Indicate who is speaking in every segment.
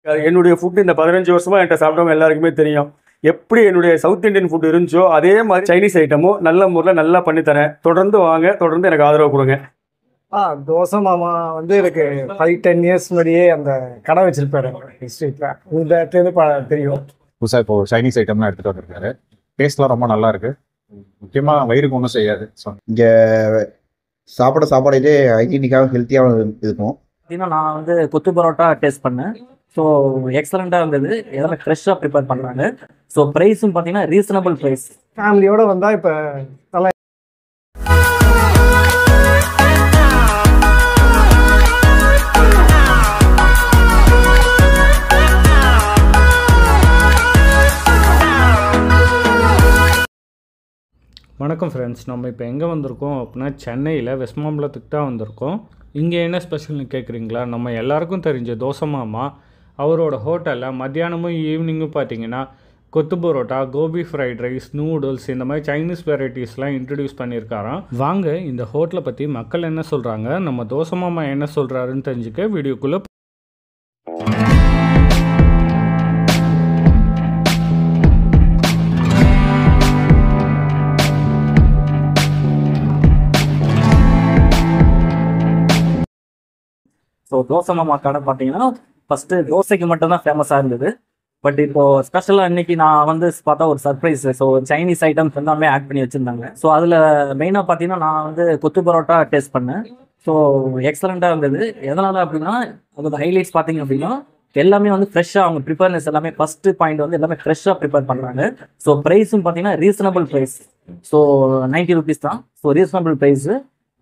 Speaker 1: என்னுடைய ஃபுட் இந்த 15 வருஷமா என்கிட்ட சாப்பிட்டவங்க எல்லாருக்குமே தெரியும். எப்படி என்னுடைய சவுத் இந்தியன் ஃபுட் இருந்துச்சோ அதே மாதிரி சைனீஸ் ஐட்டமும் நல்ல முறையில் நல்லா பண்ணித்தரேன். தொடர்ந்து வாங்க, தொடர்ந்து எனக்கு ஆதரவு கொடுங்க.
Speaker 2: தோசை மாமா வந்து எனக்கு 5-10 இயர்ஸ் முன்னாடியே அந்த கடை வச்சிருப்பாரு ஸ்ட்ரீட்ல. இந்த இடத்துலேருந்து தெரியும்.
Speaker 3: புதுசாக இப்போ சைனீஸ் ஐட்டம்லாம் எடுத்துகிட்டு வந்துருக்காரு. டேஸ்ட்லாம் ரொம்ப நல்லா இருக்கு. முக்கியமாக வயிறுக்கு ஒன்றும் செய்யாது. ஸோ
Speaker 4: இங்கே சாப்பாடு ஹைஜீனிக்காகவும் ஹெல்த்தியாகவும் இருக்கும்.
Speaker 5: பார்த்தீங்கன்னா நான் வந்து கொத்து பரோட்டா டேஸ்ட் பண்ணேன். ஸோ எக்ஸலண்ட்டாக இருந்தது. எல்லாமே ஃப்ரெஷ்ஷாக ப்ரிப்பேர் பண்ணுறாங்க. ஸோ ப்ரைஸும் பார்த்தீங்கன்னா ரீசனபிள் ப்ரைஸ்.
Speaker 2: ஃபேமிலியோடு வந்தால் இப்போ நல்லா.
Speaker 6: வணக்கம் ஃப்ரெண்ட்ஸ், நம்ம இப்போ எங்கே வந்திருக்கோம் அப்படின்னா சென்னையில் வெஸ்ட் மாம்பலத்துக்கு தான் வந்திருக்கோம். இங்கே என்ன ஸ்பெஷல்னு கேட்குறீங்களா? நம்ம எல்லாருக்கும் தெரிஞ்ச தோசை மாமா அவரோட ஹோட்டலில் மத்தியானமும் ஈவினிங்கும் பார்த்தீங்கன்னா kothu parotta, gobi fried rice, noodles இந்த மாதிரி சைனீஸ் வெரைட்டிஸ்லாம் இன்ட்ரடியூஸ் பண்ணியிருக்காராம். வாங்க இந்த ஹோட்டலை பற்றி மக்கள் என்ன சொல்கிறாங்க, நம்ம தோசை மாமா என்ன சொல்கிறாருன்னு தெரிஞ்சுக்க வீடியோக்குள்ளே.
Speaker 5: ஸோ தோசை மாமா கடை பார்த்தீங்கன்னா ஃபஸ்ட்டு தோசைக்கு மட்டும்தான் ஃபேமஸாக இருந்தது. பட் இப்போது ஸ்பெஷலாக இன்றைக்கி நான் வந்து பார்த்தா ஒரு சர்ப்ரைஸ். ஸோ சைனீஸ் ஐட்டம்ஸ் எல்லாமே ஆட் பண்ணி வச்சுருந்தாங்க. ஸோ அதில் மெயினாக பார்த்தீங்கன்னா நான் வந்து கொத்து பரோட்டா டேஸ்ட் பண்ணேன். ஸோ எக்ஸலண்ட்டாக இருந்தது. எதனால் அப்படின்னா அதோட ஹைலைட்ஸ் பார்த்தீங்க அப்படின்னா எல்லாமே வந்து ஃப்ரெஷ்ஷாக அவங்க ப்ரிப்பேர்னஸ் எல்லாமே ஃபஸ்ட்டு பாயிண்ட் வந்து எல்லாமே ஃப்ரெஷ்ஷாக ப்ரிப்பேர் பண்ணுறாங்க. ஸோ ப்ரைஸும் பார்த்தீங்கன்னா ரீசனபிள் ப்ரைஸ். ஸோ 90 rupees தான். So reasonable price.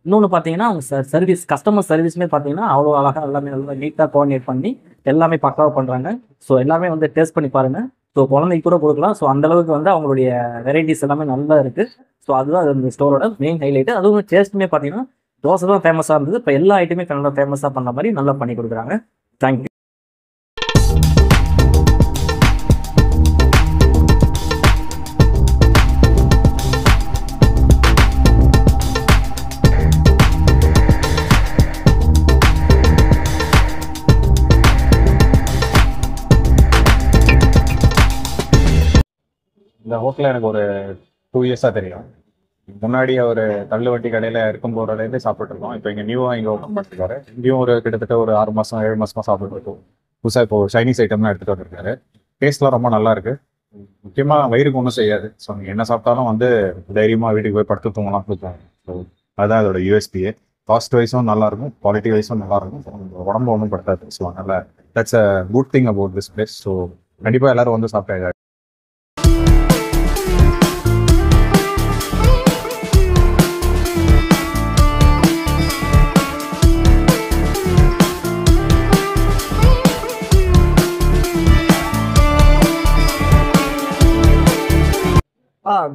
Speaker 5: இன்னொன்று பார்த்தீங்கன்னா அவங்க சர்வீஸ், கஸ்டமர் சர்வீஸுமே பார்த்தீங்கன்னா அவ்வளோ அழகாக எல்லாமே நல்லா நீட்டாக கோஆர்டினேட் பண்ணி எல்லாமே பக்காவாக பண்ணுறாங்க. ஸோ எல்லாமே வந்து டேஸ்ட் பண்ணி பாருங்கள். ஸோ குழந்தைக்கு கூட கொடுக்கலாம். ஸோ அந்தளவுக்கு வந்து அவங்களுடைய வெரைட்டிஸ் எல்லாமே நல்லா இருக்குது. ஸோ அதுதான் இந்த ஸ்டோரோட மெயின் ஹைலைட்டு. அதுவும் டேஸ்ட்டுமே பார்த்தீங்கன்னா தோசை தான் ஃபேமஸாக இருந்தது. இப்போ எல்லா ஐட்டமே நல்லா ஃபேமஸாக பண்ண மாதிரி நல்லா பண்ணி கொடுக்குறாங்க. தேங்க்யூ.
Speaker 3: இந்த ஹோட்டலில் எனக்கு ஒரு 2 இயர்ஸாக தெரியும். முன்னாடி ஒரு தள்ளு வண்டி கடையில் இருக்கும் போகிறதுலேருந்து சாப்பிட்ருக்கோம். இப்போ இங்கே நியூவாக இங்கே ஓப்பன் பண்ணிருக்காரு. இங்கேயும் ஒரு கிட்டத்தட்ட ஒரு 6 மாதம் 7 மாதமாக சாப்பிட்டுருக்கோம். புதுசாக இப்போ சைனீஸ் ஐட்டம்லாம் எடுத்துகிட்டு வந்திருக்காரு. டேஸ்ட்லாம் ரொம்ப நல்லா இருக்கு. முக்கியமாக வயிறுக்கு ஒன்றும் செய்யாது. ஸோ நீங்கள் என்ன சாப்பிட்டாலும் வந்து தைரியமாக வீட்டுக்கு போய் படுத்து தூங்கலாம் கொடுத்தாங்க. ஸோ அதுதான் அதோட யூஎஸ்பியே. காஸ்ட் வைஸும் நல்லாயிருக்கும், குவாலிட்டி வைஸும் நல்லாயிருக்கும். உடம்பு ஒன்றும் படுத்தாது. ஸோ அதனால் that's a good thing about this place. So கண்டிப்பாக எல்லோரும் வந்து சாப்பிட்டாங்க.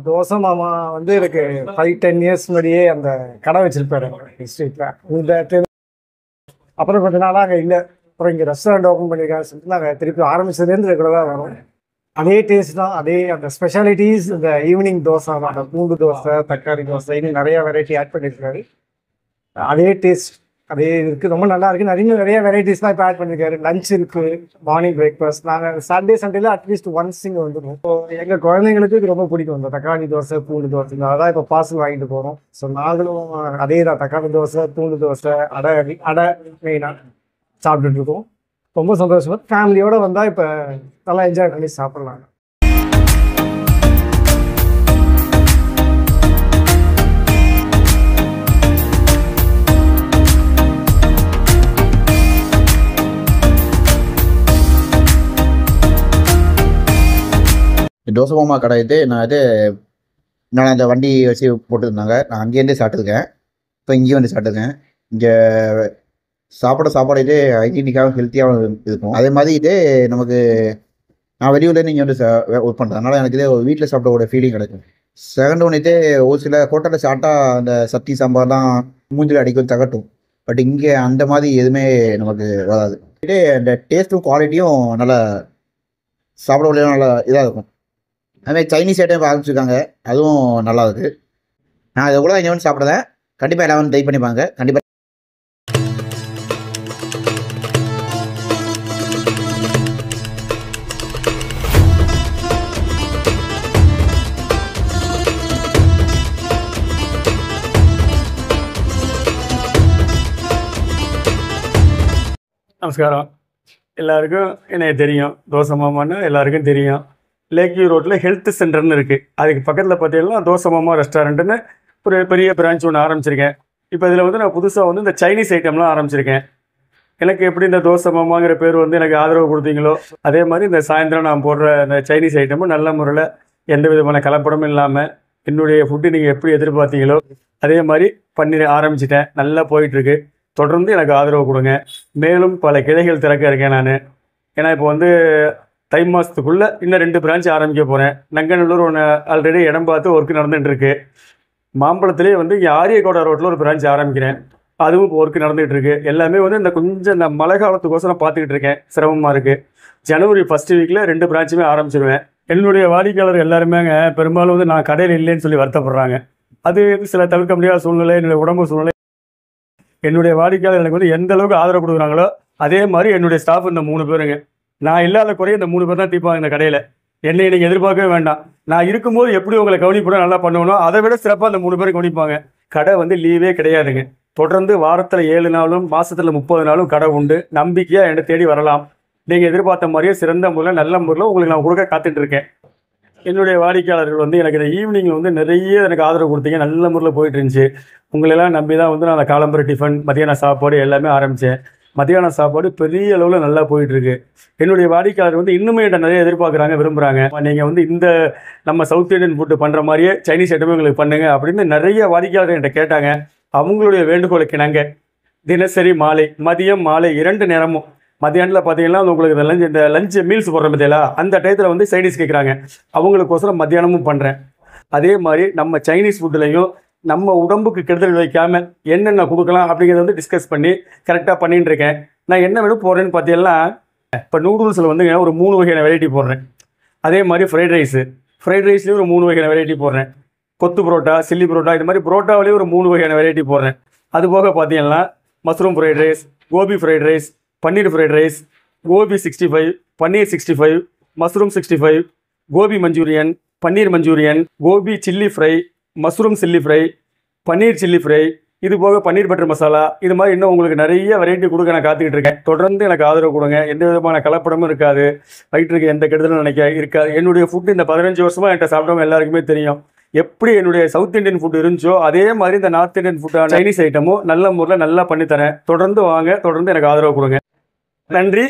Speaker 2: தோசை மாமா வந்து எனக்கு 5-10 இயர்ஸ் முன்னாடியே அந்த கடை வச்சிருப்பாரு ஸ்ட்ரீட்ல. இந்த இடத்துல அப்புறம் கொஞ்ச நாளாக அங்கே இல்லை. அப்புறம் இங்கே ரெஸ்டாரண்ட் ஓப்பன் பண்ணியிருக்காங்க சொல்லிட்டு நாங்கள் திருப்பி ஆரம்பிச்சதுலேருந்து ரெகுலராக வரும். அதே டேஸ்ட் தான், அதே அந்த ஸ்பெஷாலிட்டிஸ். இந்த ஈவினிங் தோசை தான், அந்த பூண்டு தோசை, தக்காளி தோசை, இன்னும் நிறையா வெரைட்டி ஆட் பண்ணியிருக்காரு. அதே டேஸ்ட் அதே இருக்குது. ரொம்ப நல்லா இருக்குது. நிறைய வெரைட்டிஸ்லாம் இப்போ ஆட் பண்ணியிருக்காரு. லஞ்ச் இருக்குது, மார்னிங் பிரேக்ஃபாஸ்ட். நாங்கள் சாட்டர்டே சண்டேல அட்லீஸ்ட் ஒன்ஸ் இங்கே வந்துடுவோம். ஸோ எங்கள் குழந்தைங்களுக்கு இது ரொம்ப பிடிக்கும். இந்த தக்காளி தோசை, பூண்டு தோசை, அதான் இப்போ பார்சல் வாங்கிட்டு போகிறோம். ஸோ நாங்களும் அதே தான், தக்காளி தோசை, பூண்டு தோசை, அடை மெயினாக சாப்பிட்டுட்ருக்கோம். ரொம்ப சந்தோஷமாக ஃபேமிலியோடு வந்தால் இப்போ நல்லா என்ஜாய் பண்ணி சாப்பிட்லாம்.
Speaker 4: தோசை மாமா கடை நான் அந்த வண்டி வச்சு போட்டுருந்தாங்க. நான் அங்கேருந்தே சாப்பிட்டுருக்கேன். இப்போ இங்கேயும் வந்து சாப்பிட்டுருக்கேன். இங்கே சாப்பாடு ஹைஜீனிக்காகவும் ஹெல்த்தியாகவும் இருக்கும். அதே மாதிரி நமக்கு நான் வெளியூர்லேருந்து இங்கே வந்து ஒர்க் பண்ணுறேன். அதனால் எனக்கு வீட்டில் சாப்பிட்ட ஒரு ஃபீலிங் கிடைக்கும். செகண்ட் ஒன் ஒரு சில ஹோட்டலில் சாப்பிட்டா அந்த சட்னி சாம்பார்லாம் மூஞ்சில் அடிக்க தகட்டும். பட் இங்கே அந்த மாதிரி எதுவுமே நமக்கு வராது. அந்த டேஸ்ட்டும் குவாலிட்டியும் நல்லா சாப்பிட நல்லா இதாக இருக்கும். அதுமாதிரி சைனீஸ் ஐட்டம் ஆரம்பிச்சிருக்காங்க, அதுவும் நல்லா இருக்குது. நான் அதை கூட இங்கே வந்து சாப்பிட்றேன். கண்டிப்பாக எல்லாம் வந்து ட்ரை பண்ணிப்பாங்க. கண்டிப்பாக
Speaker 1: நமஸ்காரம். எல்லாருக்கும் என்னைய தெரியும். தோசை மாமான்னு எல்லாருக்கும் தெரியும். லேக் வியூ ரோட்டில் ஹெல்த் சென்டர்னு இருக்குது. அதுக்கு பக்கத்தில் பார்த்தீங்கன்னா தோசை மாமா ரெஸ்டாரண்ட்டுன்னு ஒரு பெரிய பிரான்ச் ஒன்று ஆரம்பிச்சிருக்கேன். இப்போ இதில் வந்து நான் புதுசாக வந்து இந்த சைனீஸ் ஐட்டம்லாம் ஆரம்பிச்சிருக்கேன். எனக்கு எப்படி இந்த தோசை மாமாங்கிற பேர் வந்து எனக்கு ஆதரவு கொடுத்தீங்களோ அதே மாதிரி இந்த சாயந்தரம் நான் போடுற இந்த சைனீஸ் ஐட்டமும் நல்ல முறையில் எந்த விதமான கலப்படமும் இல்லாமல் என்னுடைய ஃபுட்டு நீங்கள் எப்படி எதிர்பார்த்தீங்களோ அதே மாதிரி பண்ணி ஆரம்பிச்சிட்டேன். நல்லா போயிட்டுருக்கு. தொடர்ந்து எனக்கு ஆதரவு கொடுங்க. மேலும் பல கிளைகள் திறக்க இருக்கேன் நான். ஏன்னா இப்போ வந்து தை மாதத்துக்குள்ளே இன்னும் 2 பிரான்ச் ஆரம்பிக்க போகிறேன். நங்கநல்லூர் ஒன்று ஆல்ரெடி இடம் பார்த்து ஒர்க் நடந்துகிட்ருக்கு. மாம்பழத்துலேயே வந்து இங்கே ஆரியகோடா ரோட்டில் ஒரு பிரான்ச் ஆரம்பிக்கிறேன். அதுவும் இப்போ ஒர்க் நடந்துகிட்டு இருக்கு. எல்லாமே வந்து இந்த கொஞ்சம் இந்த மழை காலத்துக்கோசரம் பார்த்துக்கிட்டு இருக்கேன். சிரமமாக இருக்குது. ஜனவரி ஃபஸ்ட் வீக்கில் 2 பிரான்ச்சுமே ஆரம்பிச்சிருவேன். என்னுடைய வாடிக்கையாளர் எல்லாருமேங்க பெரும்பாலும் வந்து நான் கடையில் இல்லைன்னு சொல்லி வருத்தப்படுறாங்க. அது சில தவிர்க்க முடியாத சூழ்நிலை, என்னுடைய உடம்பு சூழ்நிலை. என்னுடைய வாடிக்கையாளர் எனக்கு வந்து எந்த அளவுக்கு ஆதரவு கொடுக்குறாங்களோ அதே மாதிரி என்னுடைய ஸ்டாஃப் இந்த 3 பேருங்க. நான் இல்லாத குறைய இந்த 3 பேர் தான் தீர்ப்பாங்க இந்த கடையில். என்னை நீங்கள் எதிர்பார்க்கவே வேண்டாம். நான் இருக்கும்போது எப்படி உங்களை கவனிப்பட நல்லா பண்ணுவனோ அதை விட சிறப்பாக அந்த 3 பேரும் கவனிப்பாங்க. கடை வந்து லீவே கிடையாதுங்க. தொடர்ந்து வாரத்தில் 7 நாளும் மாதத்தில் 30 நாளும் கடை உண்டு. நம்பிக்கையாக என்னை தேடி வரலாம். நீங்கள் எதிர்பார்த்த மாதிரியே சிறந்த முறையில் நல்ல முறையில் உங்களுக்கு நான் கொடுக்க காத்துட்ருக்கேன். என்னுடைய வாடிக்கையாளர்கள் வந்து எனக்கு இந்த ஈவினிங்கில் வந்து நிறைய எனக்கு ஆதரவு கொடுத்தீங்க. நல்ல முறையில் போயிட்டு இருந்துச்சு. உங்களெல்லாம் நம்பி தான் வந்து நான் அந்த காலம்பரை டிஃபன், மதியான சாப்பாடு எல்லாமே ஆரம்பித்தேன். மதியான சாப்பாடு பெரிய அளவில் நல்லா போயிட்டுருக்கு. என்னுடைய வாடிக்கையாளர் வந்து இன்னுமே என்கிட்ட நிறைய எதிர்பார்க்குறாங்க, விரும்புகிறாங்க. நீங்கள் வந்து இந்த நம்ம சவுத் இந்தியன் ஃபுட்டு பண்ணுற மாதிரியே சைனீஸ் ஐட்டமே உங்களுக்கு பண்ணுங்க அப்படின்னு நிறைய வாடிக்கையாளர் என்கிட்ட கேட்டாங்க. அவங்களுடைய வேண்டுகோளுக்கு நாங்கள் தினசரி மாலை, மதியம், மாலை 2 நேரமும் மதியானத்தில் பார்த்தீங்கன்னா உங்களுக்கு இந்த லஞ்சு மீல்ஸ் போடுற பற்றியலா அந்த டயத்தில் வந்து சைனீஸ் கேட்குறாங்க. அவங்களுக்கோசரம் மத்தியானமும் பண்ணுறேன். அதே மாதிரி நம்ம சைனீஸ் ஃபுட்டுலையும் நம்ம உடம்புக்கு கெடுதல் வைக்காமல் என்னென்ன கொடுக்கலாம் அப்படிங்கிறத வந்து டிஸ்கஸ் பண்ணி கரெக்டாக பண்ணிட்டு இருக்கேன். நான் என்ன வேணும் போடுறேன்னு பார்த்தீங்கன்னா இப்போ நூடுல்ஸில் வந்து ஒரு 3 வகையான வெரைட்டி போடுறேன். அதே மாதிரி ஃப்ரைட் ரைஸ்லேயும் ஒரு 3 வகையான வெரைட்டி போடுறேன். கொத்து புரோட்டா, சில்லி புரோட்டா, இது மாதிரி புரோட்டாவிலேயும் ஒரு 3 வகையான வெரைட்டி போடுறேன். அதுபோக பார்த்தீங்கன்னா mushroom fried rice, gobi fried rice, paneer fried rice, gobi 65, paneer 65, mushroom 65, gobi Manchurian, paneer Manchurian, gobi chilli fry, mushroom chilli fry, paneer chilli fry, இது போக பன்னீர் பட்டர் மசாலா, இது மாதிரி இன்னும் உங்களுக்கு நிறைய வெரைட்டி கொடுக்க நான் காத்துக்கிட்டு இருக்கேன். தொடர்ந்து எனக்கு ஆதரவு கொடுங்க. எந்த விதமான கலப்படமும் இருக்காது. வயிற்றுக்கு எந்த கெடுதலும் இருக்காது. என்னுடைய ஃபுட்டு இந்த 15 வருஷமாக என்கிட்ட சாப்பிட்டவங்க எல்லாருக்குமே தெரியும். எப்படி என்னுடைய சவுத் இந்தியன் ஃபுட் இருந்துச்சோ அதே மாதிரி இந்த நார்த் இந்தியன் ஃபுட்டான சைனீஸ் ஐட்டமும் நல்ல முறையில் நல்லா பண்ணித்தரேன். தொடர்ந்து வாங்க. தொடர்ந்து எனக்கு ஆதரவு கொடுங்க. நன்றி.